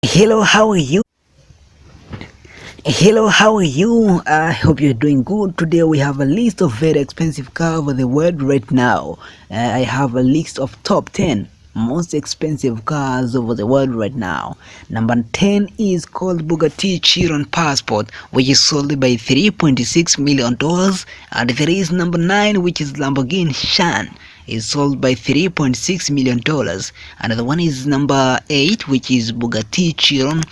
Hello, how are you? Hello, how are you? I hope you're doing good. Today we have a list of very expensive cars over the world right now. I have a list of top 10 most expensive cars over the world right now. Number 10 is called Bugatti Chiron Passport, which is sold by $3.6 million. And there is number 9, which is Lamborghini Shan, is sold by $3.6 million. Another one is number 8, which is Bugatti Chiron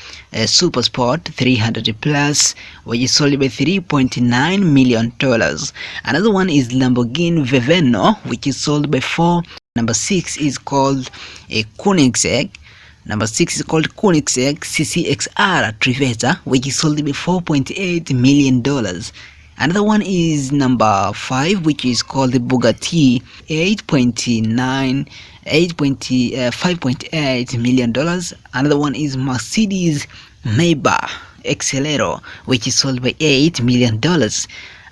Super Sport 300 plus, which is sold by $3.9 million. Another one is Lamborghini Viveno, which is sold by 4. Number 6 is called a Koenigsegg. Number 6 is called Koenigsegg CCXR Trivetta, which is sold by $4.8 million. Another one is number 5, which is called the Bugatti 5.8 million dollars. Another one is Mercedes Maybach Accelero, which is sold by $8 million.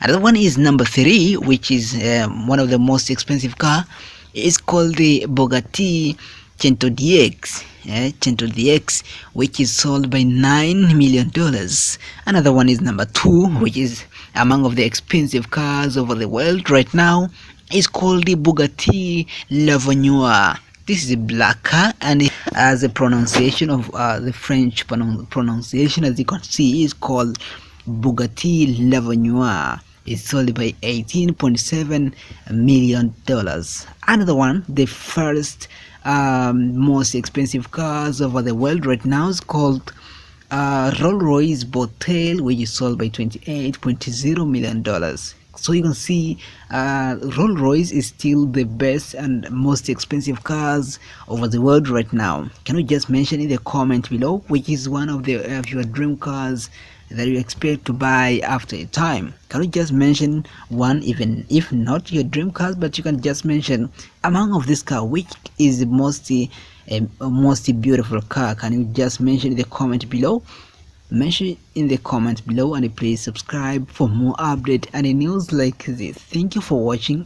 Another one is number 3, which is one of the most expensive car. It's called the Bugatti Cento DX, which is sold by $9 million. Another one is number 2, which is among of the expensive cars over the world right now. It's called the Bugatti L'Avenir. This is a black car, and it has a pronunciation of the French pronunciation, as you can see, is called Bugatti L'Avenir. It's sold by $18.7 million. Another one, the first most expensive cars over the world right now, is called Rolls-Royce Bobtail, which is sold by $28.0 million. So you can see Rolls-Royce is still the best and most expensive cars over the world right now. Can you just mention in the comment below which is one of your dream cars that you expect to buy after a time? Can you just mention one, even if not your dream cars, but you can just mention among of this car which is the most beautiful car? Can you just mention in the comment below? Mention in the comment below, and please subscribe for more update and news like this. Thank you for watching.